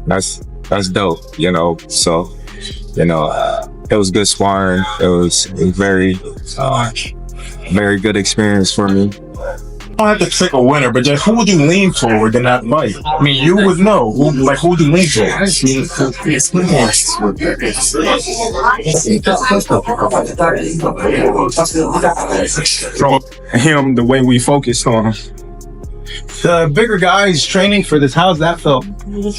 that's dope, you know. So, you know, it was good sparring. It was a very good experience for me. I don't have to pick a winner, but just who would you lean toward in that fight? I mean, you would know. Who would you lean toward? Him, the way we focused on him. The bigger guys training for this, how's that felt? You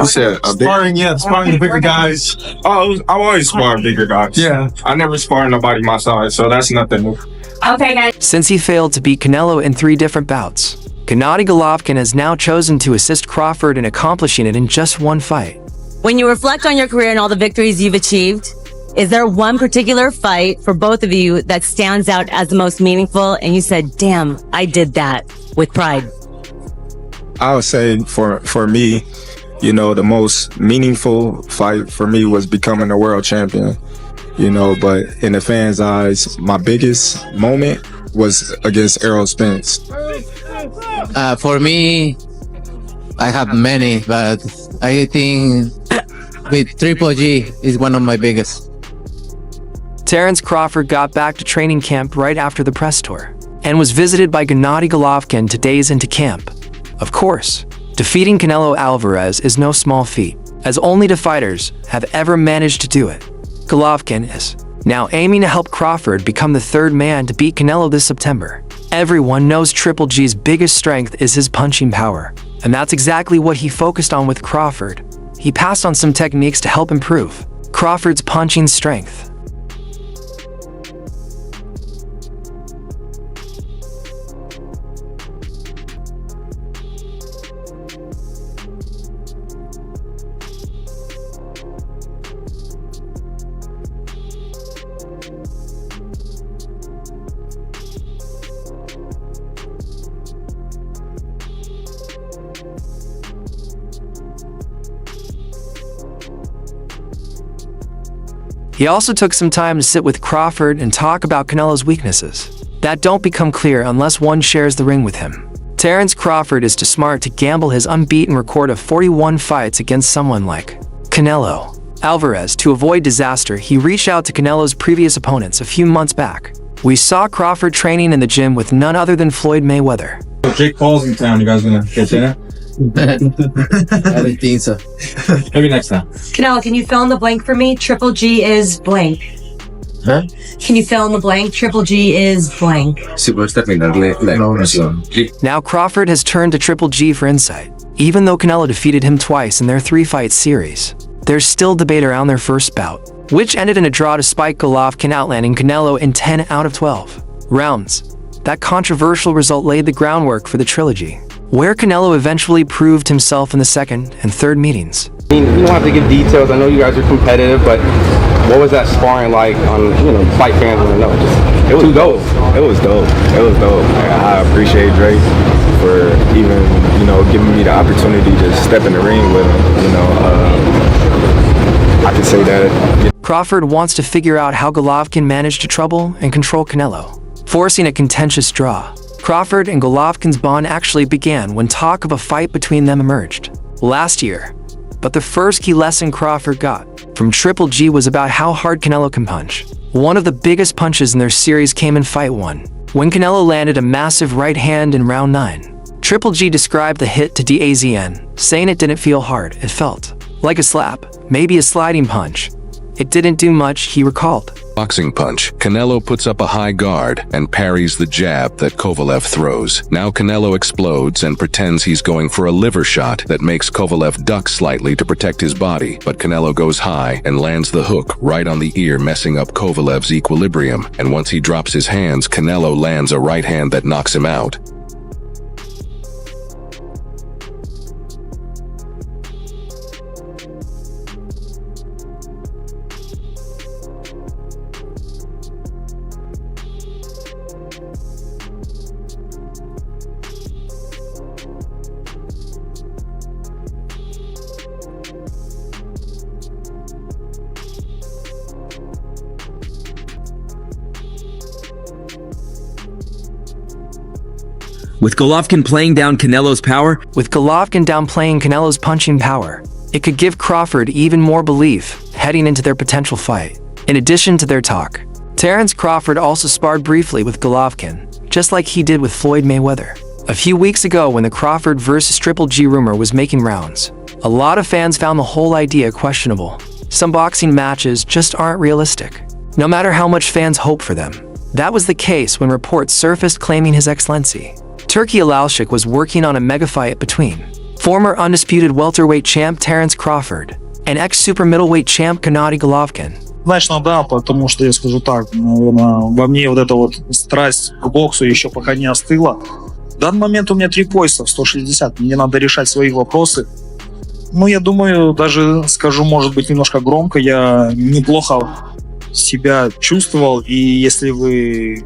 said Sparring the bigger guys. Oh, I always spar bigger guys. Yeah. I never spar nobody my size, so that's nothing new. Okay, guys. Since he failed to beat Canelo in 3 different bouts, Gennady Golovkin has now chosen to assist Crawford in accomplishing it in just 1 fight. When you reflect on your career and all the victories you've achieved, is there one particular fight for both of you that stands out as the most meaningful and you said, damn, I did that with pride? I would say for me, you know, the most meaningful fight for me was becoming a world champion. You know, but in the fans' eyes, my biggest moment was against Errol Spence. For me, I have many, but I think with Triple G is one of my biggest. Terence Crawford got back to training camp right after the press tour and was visited by Gennady Golovkin 2 days into camp. Of course, defeating Canelo Alvarez is no small feat, as only 2 fighters have ever managed to do it. Golovkin is now aiming to help Crawford become the 3rd man to beat Canelo this September. Everyone knows Triple G's biggest strength is his punching power, and that's exactly what he focused on with Crawford. He passed on some techniques to help improve Crawford's punching strength. He also took some time to sit with Crawford and talk about Canelo's weaknesses that don't become clear unless one shares the ring with him. Terence Crawford is too smart to gamble his unbeaten record of 41 fights against someone like Canelo Alvarez. To avoid disaster, he reached out to Canelo's previous opponents a few months back. We saw Crawford training in the gym with none other than Floyd Mayweather. Jake Paul's in town. You guys gonna get dinner? I don't think so. Maybe next time. Canelo, can you fill in the blank for me? Triple G is blank. Huh? Can you fill in the blank? Triple G is blank. Now Crawford has turned to Triple G for insight. Even though Canelo defeated him twice in their 3-fight series, there's still debate around their first bout, which ended in a draw despite Golovkin outlanding Canelo in 10 out of 12 rounds. That controversial result laid the groundwork for the trilogy, where Canelo eventually proved himself in the 2nd and 3rd meetings. You don't have to give details. I know you guys are competitive, but what was that sparring like on, fight fans want to know? It was dope. It was dope. It was dope. I appreciate Drake for even, giving me the opportunity to step in the ring with him. I can say that. Crawford wants to figure out how Golovkin managed to trouble and control Canelo, forcing a contentious draw. Crawford and Golovkin's bond actually began when talk of a fight between them emerged last year. But the first key lesson Crawford got from Triple G was about how hard Canelo can punch. One of the biggest punches in their series came in Fight 1, when Canelo landed a massive right hand in round 9. Triple G described the hit to DAZN, saying it didn't feel hard, it felt like a slap, maybe a sliding punch. It didn't do much, he recalled. Boxing punch. Canelo puts up a high guard and parries the jab that Kovalev throws. Now Canelo explodes and pretends he's going for a liver shot that makes Kovalev duck slightly to protect his body, but Canelo goes high and lands the hook right on the ear, messing up Kovalev's equilibrium, and once he drops his hands, Canelo lands a right hand that knocks him out. With Golovkin playing down Canelo's power, with Golovkin downplaying Canelo's punching power, It could give Crawford even more belief heading into their potential fight. In addition to their talk, Terence Crawford also sparred briefly with Golovkin, just like he did with Floyd Mayweather. A few weeks ago when the Crawford vs. Triple G rumor was making rounds, a lot of fans found the whole idea questionable. Some boxing matches just aren't realistic, no matter how much fans hope for them. That was the case when reports surfaced claiming His Excellency Turki Alalshik was working on a mega fight between former undisputed welterweight champ Terence Crawford and ex-super middleweight champ Gennady Golovkin. Однозначно да, потому что я скажу так, наверное, во мне вот эта вот страсть к боксу еще пока не остыла. В данный момент у меня 3 пояса в 160, мне надо решать свои вопросы. Ну, я думаю, даже скажу, может быть, немножко громко, я неплохо себя чувствовал, и если вы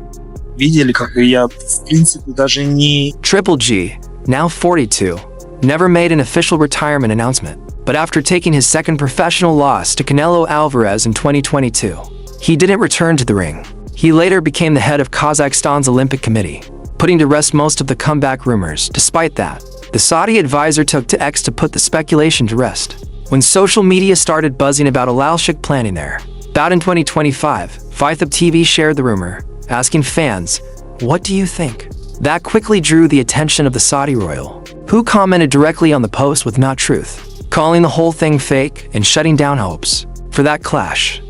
видели, как я, в принципе, даже не... Triple G, now 42, never made an official retirement announcement, but after taking his second professional loss to Canelo Alvarez in 2022, he didn't return to the ring. He later became the head of Kazakhstan's Olympic Committee, putting to rest most of the comeback rumors. Despite that, the Saudi advisor took to X to put the speculation to rest. When social media started buzzing about Alalshik planning their bout in 2025, Fithub TV shared the rumor, asking fans, "What do you think?" That quickly drew the attention of the Saudi royal, who commented directly on the post with not truth, calling the whole thing fake and shutting down hopes for that clash.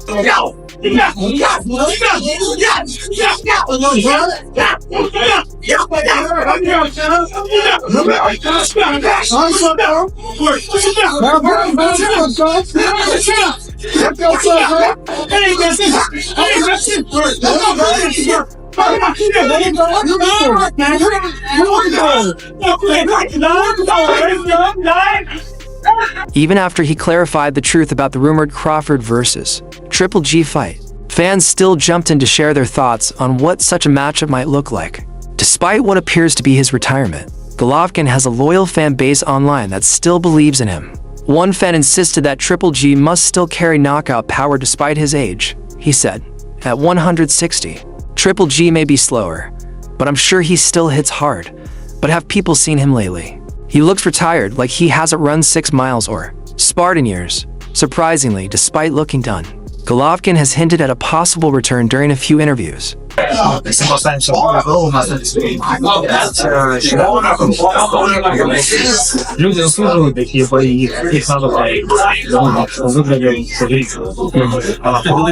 Even after he clarified the truth about the rumored Crawford vs. Triple G fight, fans still jumped in to share their thoughts on what such a matchup might look like. Despite what appears to be his retirement, Golovkin has a loyal fan base online that still believes in him. One fan insisted that Triple G must still carry knockout power despite his age. He said, "At 160, Triple G may be slower, but I'm sure he still hits hard. But have people seen him lately? He looks retired, like he hasn't run 6 miles or sparred in years." Surprisingly, despite looking done, Golovkin has hinted at a possible return during a few interviews. Люди заслуживают такие бои, их надо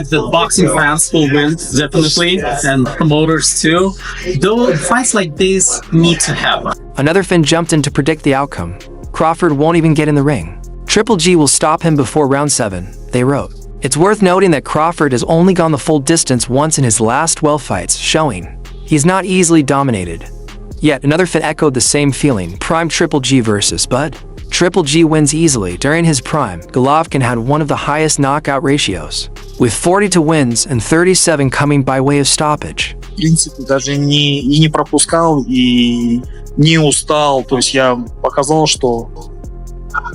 The boxing fans will win, definitely, and promoters too. Though fights like this need to happen. Another fan jumped in to predict the outcome. Crawford won't even get in the ring. Triple G will stop him before round 7, they wrote. It's worth noting that Crawford has only gone the full distance once in his last 12 fights, showing he's not easily dominated. Yet another fan echoed the same feeling, prime Triple G versus Bud. Triple G wins easily. During his prime, Golovkin had one of the highest knockout ratios, with 42 wins and 37 coming by way of stoppage. в принципе, даже не пропускал и не устал. То есть я показал, что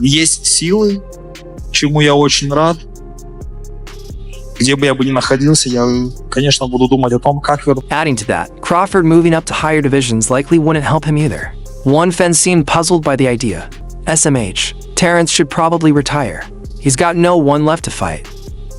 есть силы, чему я очень рад. Где бы я бы ни находился, я, конечно, буду думать о том, как вернуть. Adding to that, Crawford moving up to higher divisions likely wouldn't help him either. One fan seemed puzzled by the idea. SMH, Terence should probably retire. He's got no one left to fight.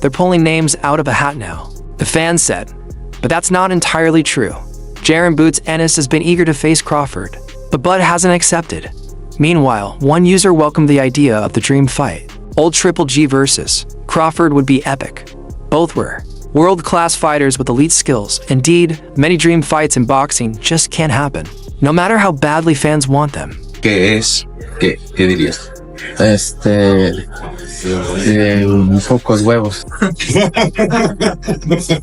They're pulling names out of a hat now, the fan said. But that's not entirely true. Jaron Boots Ennis has been eager to face Crawford, but Bud hasn't accepted. Meanwhile, one user welcomed the idea of the dream fight. Old Triple G versus Crawford would be epic. Both were world-class fighters with elite skills. Indeed, many dream fights in boxing just can't happen, no matter how badly fans want them. ¿Qué es? ¿Qué dirías? Pocos huevos.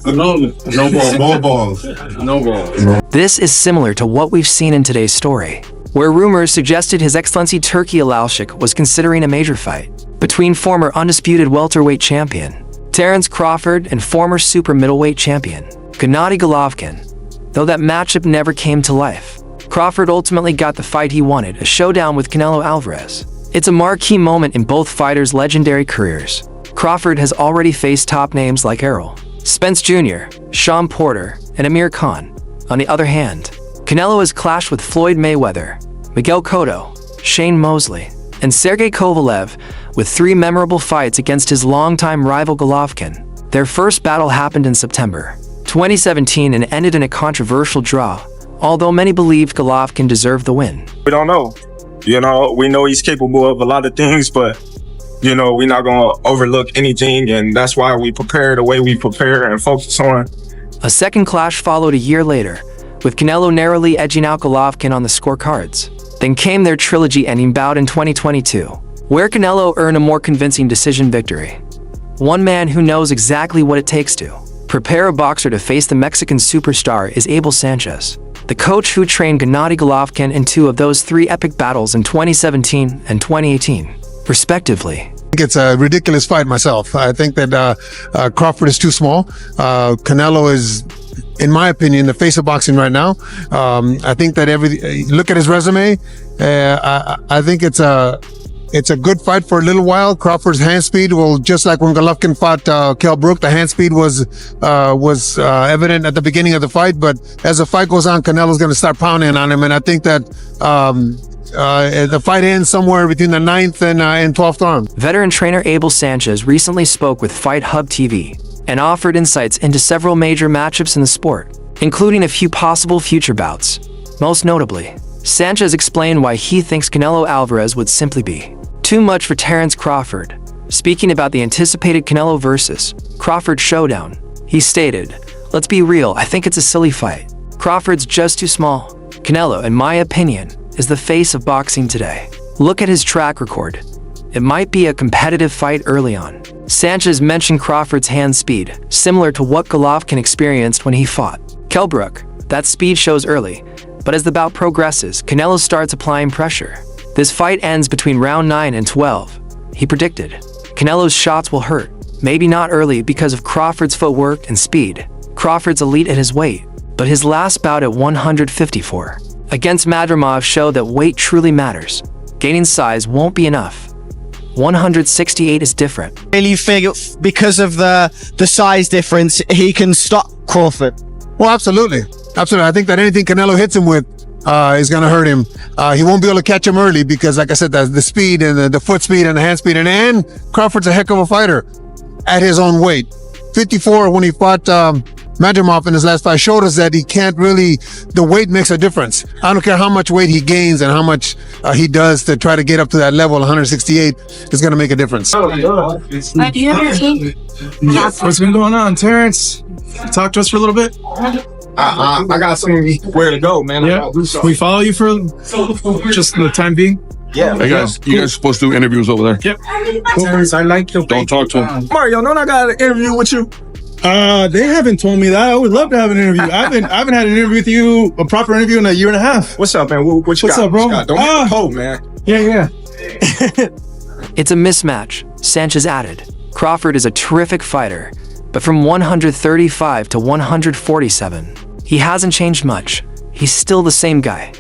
No ball. This is similar to what we've seen in today's story, where rumors suggested His Excellency Turki Alalshik was considering a major fight between former undisputed welterweight champion Terence Crawford and former super middleweight champion Gennady Golovkin. Though that matchup never came to life, Crawford ultimately got the fight he wanted, a showdown with Canelo Alvarez. It's a marquee moment in both fighters' legendary careers. Crawford has already faced top names like Errol Spence Jr., Sean Porter, and Amir Khan. On the other hand, Canelo has clashed with Floyd Mayweather, Miguel Cotto, Shane Mosley, and Sergey Kovalev, with 3 memorable fights against his longtime rival Golovkin. Their first battle happened in September 2017 and ended in a controversial draw, although many believed Golovkin deserved the win. We don't know. We know he's capable of a lot of things, but we're not gonna overlook anything, and that's why we prepare the way we prepare and focus on. A second clash followed a year later, with Canelo narrowly edging out Golovkin on the scorecards. Then came their trilogy-ending bout in 2022, where Canelo earned a more convincing decision victory. One man who knows exactly what it takes to prepare a boxer to face the Mexican superstar is Abel Sanchez, the coach who trained Gennady Golovkin in 2 of those 3 epic battles in 2017 and 2018, respectively. I think it's a ridiculous fight myself. I think that Crawford is too small. Canelo is, in my opinion, the face of boxing right now. I think that look at his resume. I think it's a good fight for a little while. Crawford's hand speed will, just like when Golovkin fought Kell Brook, the hand speed was evident at the beginning of the fight. But as the fight goes on, Canelo's going to start pounding on him, and I think that the fight ends somewhere between the 9th and 12th round. Veteran trainer Abel Sanchez recently spoke with Fight Hub TV and offered insights into several major matchups in the sport, including a few possible future bouts. Most notably, Sanchez explained why he thinks Canelo Alvarez would simply be too much for Terence Crawford. Speaking about the anticipated Canelo versus Crawford showdown, he stated, "Let's be real, I think it's a silly fight. Crawford's just too small. Canelo, in my opinion, is the face of boxing today. Look at his track record. It might be a competitive fight early on." Sanchez mentioned Crawford's hand speed, similar to what Golovkin experienced when he fought Kell Brook. That speed shows early, but as the bout progresses, Canelo starts applying pressure. This fight ends between round 9 and 12. He predicted, Canelo's shots will hurt, maybe not early because of Crawford's footwork and speed. Crawford's elite at his weight, but his last bout at 154 against Madrimov showed that weight truly matters. Gaining size won't be enough. 168 is different. Really, you think because of the size difference, he can stop Crawford? Well, absolutely. Absolutely. I think that anything Canelo hits him with is going to hurt him. He won't be able to catch him early because, like I said, the speed and the foot speed and the hand speed. And Crawford's a heck of a fighter at his own weight. 54 when he fought Madrimov in his last fight showed us that he can't really, the weight makes a difference. I don't care how much weight he gains and how much he does to try to get up to that level. 168 is going to make a difference. What's been going on, Terence? Talk to us for a little bit. I got somewhere to go, man. Yeah, we follow you for just the time being. Yeah. Hey guys, you guys supposed to do interviews over there? Yep. Terence, I like your. Don't talk to him. Mario, don't I got an interview with you? They haven't told me that. I would love to have an interview. I haven't had an interview with you, a proper interview, in a year and a half. What's up, man? What's up, bro? Don't get cold, man. Yeah. It's a mismatch, Sanchez added. Crawford is a terrific fighter, but from 135 to 147, he hasn't changed much. He's still the same guy.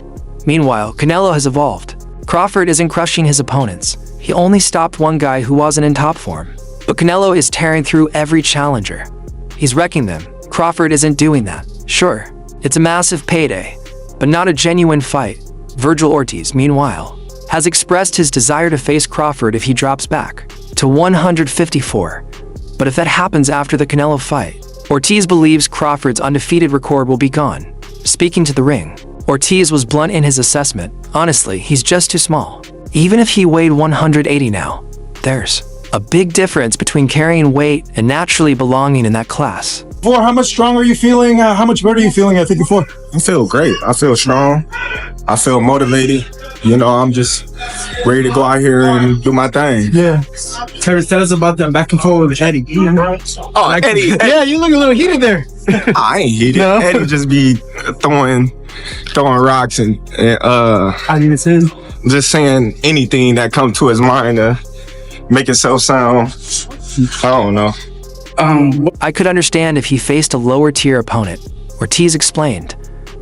Meanwhile, Canelo has evolved. Crawford isn't crushing his opponents. He only stopped one guy who wasn't in top form. But Canelo is tearing through every challenger. He's wrecking them. Crawford isn't doing that. Sure, it's a massive payday, but not a genuine fight. Virgil Ortiz, meanwhile, has expressed his desire to face Crawford if he drops back to 154. But if that happens after the Canelo fight, Ortiz believes Crawford's undefeated record will be gone. Speaking to the ring, Ortiz was blunt in his assessment. Honestly, he's just too small. Even if he weighed 180 now, there's a big difference between carrying weight and naturally belonging in that class. How much stronger are you feeling? How much better are you feeling at 54? I feel great. I feel strong. I feel motivated. I'm just ready to go out here and do my thing. Yeah. Terence, tell us about that back and forth with Eddie. Oh, Eddie. Yeah, you look a little heated there. I ain't heated. No. Eddie just be throwing rocks and I didn't say just saying anything that comes to his mind to make himself sound, I don't know. I could understand if he faced a lower tier opponent, Ortiz explained.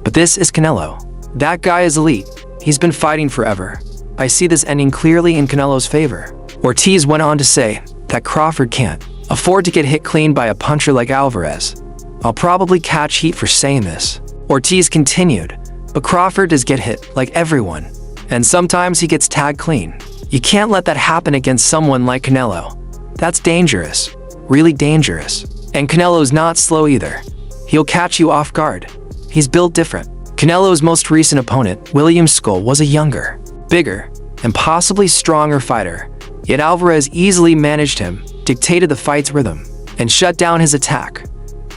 But this is Canelo. That guy is elite. He's been fighting forever. I see this ending clearly in Canelo's favor. Ortiz went on to say that Crawford can't afford to get hit clean by a puncher like Alvarez. I'll probably catch heat for saying this. Ortiz continued, but Crawford does get hit like everyone, and sometimes he gets tagged clean. You can't let that happen against someone like Canelo. That's dangerous, really dangerous. And Canelo's not slow either. He'll catch you off guard. He's built different. Canelo's most recent opponent, William Skull, was a younger, bigger, and possibly stronger fighter. Yet Alvarez easily managed him, dictated the fight's rhythm, and shut down his attack.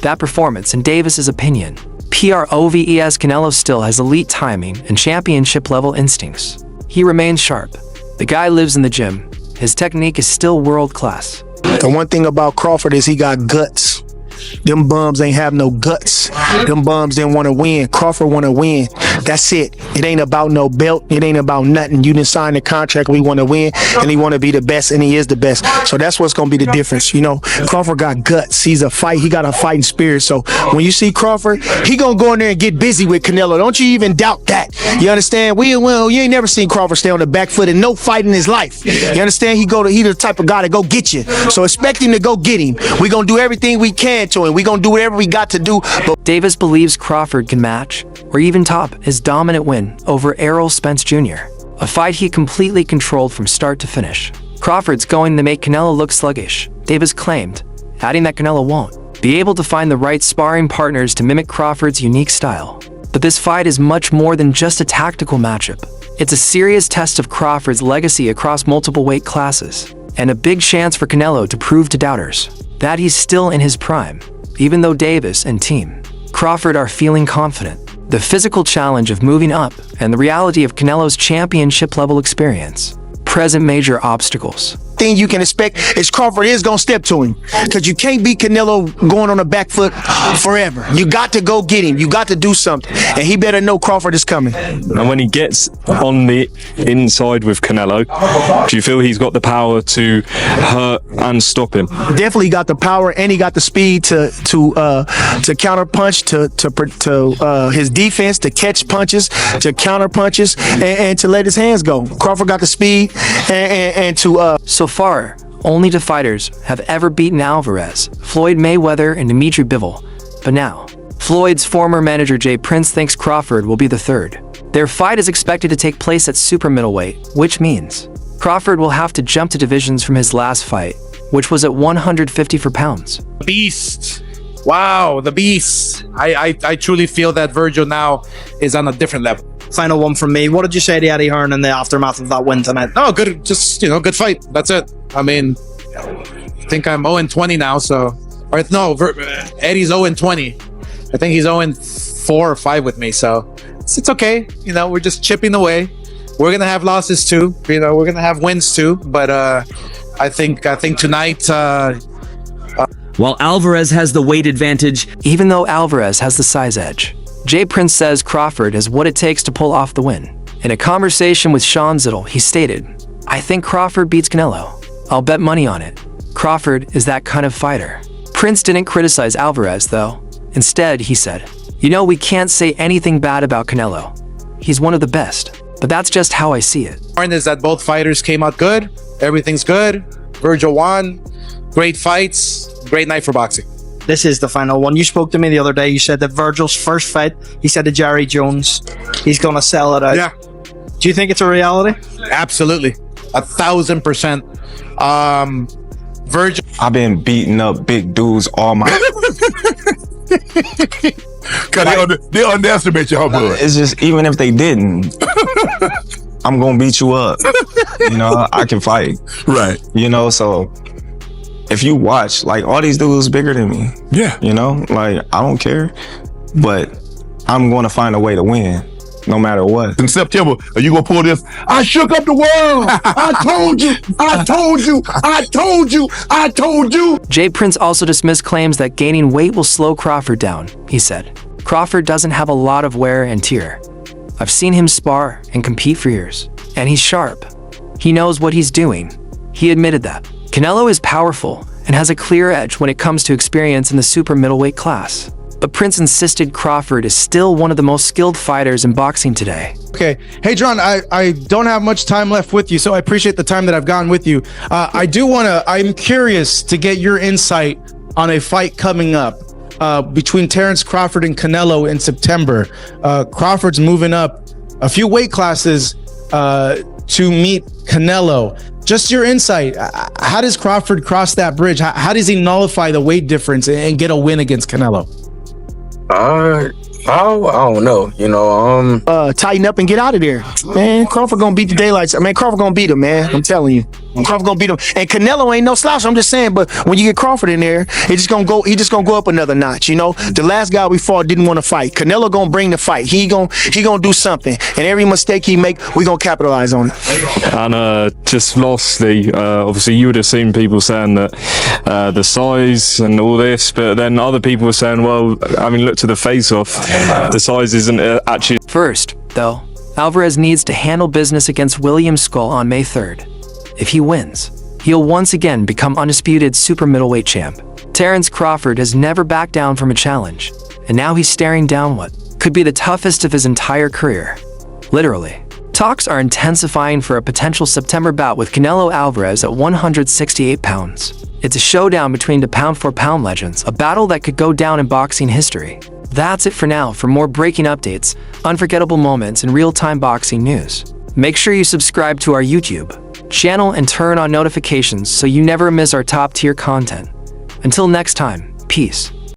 That performance, in Davis's opinion, PROVES Canelo still has elite timing and championship-level instincts. He remains sharp. The guy lives in the gym. His technique is still world-class. The one thing about Crawford is he got guts. Them bums ain't have no guts. Them bums didn't want to win. Crawford want to win. That's it. It ain't about no belt. It ain't about nothing. You didn't sign the contract. We want to win, and he want to be the best, and he is the best. So that's what's gonna be the difference. You know, Crawford got guts. He got a fighting spirit. So when you see Crawford, he gonna go in there and get busy with Canelo. Don't you even doubt that. You understand? You ain't never seen Crawford stay on the back foot in no fight in his life. You understand? He the type of guy to go get you. So expect him to go get him. We gonna do everything we can to him. We gonna do whatever we got to do. But Davis believes Crawford can match, or even top, his dominant win over Errol Spence Jr., a fight he completely controlled from start to finish. Crawford's going to make Canelo look sluggish, Davis claimed, adding that Canelo won't be able to find the right sparring partners to mimic Crawford's unique style. But this fight is much more than just a tactical matchup. It's a serious test of Crawford's legacy across multiple weight classes, and a big chance for Canelo to prove to doubters that he's still in his prime, even though Davis and Team Crawford are feeling confident. The physical challenge of moving up and the reality of Canelo's championship-level experience present major obstacles. Thing you can expect is Crawford is gonna step to him, because you can't beat Canelo going on the back foot forever. You got to go get him. You got to do something, and he better know Crawford is coming. And when he gets on the inside with Canelo, do you feel he's got the power to hurt and stop him? Definitely got the power, and he got the speed to counter punch, to his defense, to catch punches, to counter punches, and to let his hands go. Crawford got the speed and to So far, only two fighters have ever beaten Alvarez, Floyd Mayweather and Dimitri Bivol. But now, Floyd's former manager Jay Prince thinks Crawford will be the third. Their fight is expected to take place at super middleweight, which means Crawford will have to jump to divisions from his last fight, which was at 154 pounds. Beast. Wow, the beast. I truly feel that Virgil now is on a different level. Final one from me. What did you say to Eddie Hearn in the aftermath of that win tonight? No, good. Just, good fight. That's it. I mean, I think I'm 0-20 now, so... Or no, Eddie's 0-20. I think he's 0-4 or 5 with me, so... It's okay. We're just chipping away. We're going to have losses too. We're going to have wins too. But I think tonight... While Alvarez has the weight advantage... Even though Alvarez has the size edge, Jay Prince says Crawford has what it takes to pull off the win. In a conversation with Sean Zittel, he stated, "I think Crawford beats Canelo. I'll bet money on it. Crawford is that kind of fighter." Prince didn't criticize Alvarez, though. Instead, he said, we can't say anything bad about Canelo. He's one of the best, but that's just how I see it." Is that both fighters came out good. Everything's good. Virgil won. Great fights. Great night for boxing. This is the final one. You spoke to me the other day. You said that Virgil's first fight, he said to Jerry Jones, he's going to sell it out. Yeah. Do you think it's a reality? Absolutely. 1,000%. Virgil. I've been beating up big dudes all my... Because they underestimate your bud. It's just, even if they didn't, I'm going to beat you up. I can fight. Right. So... If you watch, all these dudes bigger than me. Yeah. I don't care. But I'm going to find a way to win, no matter what. In September, are you going to pull this? I shook up the world. I told you. I told you. I told you. I told you. Jay Prince also dismissed claims that gaining weight will slow Crawford down. He said, "Crawford doesn't have a lot of wear and tear. I've seen him spar and compete for years, and he's sharp. He knows what he's doing." He admitted that. Canelo is powerful and has a clear edge when it comes to experience in the super middleweight class. But Prince insisted Crawford is still one of the most skilled fighters in boxing today. Okay. Hey, John, I don't have much time left with you, so I appreciate the time that I've gone with you. I'm curious to get your insight on a fight coming up between Terence Crawford and Canelo in September. Crawford's moving up a few weight classes to meet Canelo. Just your insight. How does Crawford cross that bridge? How does he nullify the weight difference and get a win against Canelo? I don't know. You know, tighten up and get out of there, man. Crawford gonna beat the daylights. Man, Crawford gonna beat him, man. I'm telling you, Crawford gonna beat him. And Canelo ain't no slouch. I'm just saying. But when you get Crawford in there, he just gonna go up another notch. You know, the last guy we fought didn't want to fight. Canelo gonna bring the fight. He gonna do something. And every mistake he make, we gonna capitalize on it. And just lastly, obviously you would have seen people saying that the size and all this, but then other people were saying, well, I mean, look to the face-off. The size isn't actually... First, though, Alvarez needs to handle business against William Skull on May 3rd. If he wins, he'll once again become undisputed super middleweight champ. Terence Crawford has never backed down from a challenge, and now he's staring down what could be the toughest of his entire career. Literally. Talks are intensifying for a potential September bout with Canelo Alvarez at 168 pounds. It's a showdown between the pound-for-pound legends, a battle that could go down in boxing history. That's it for now. For more breaking updates, unforgettable moments, and real-time boxing news, make sure you subscribe to our YouTube channel and turn on notifications so you never miss our top-tier content. Until next time, peace.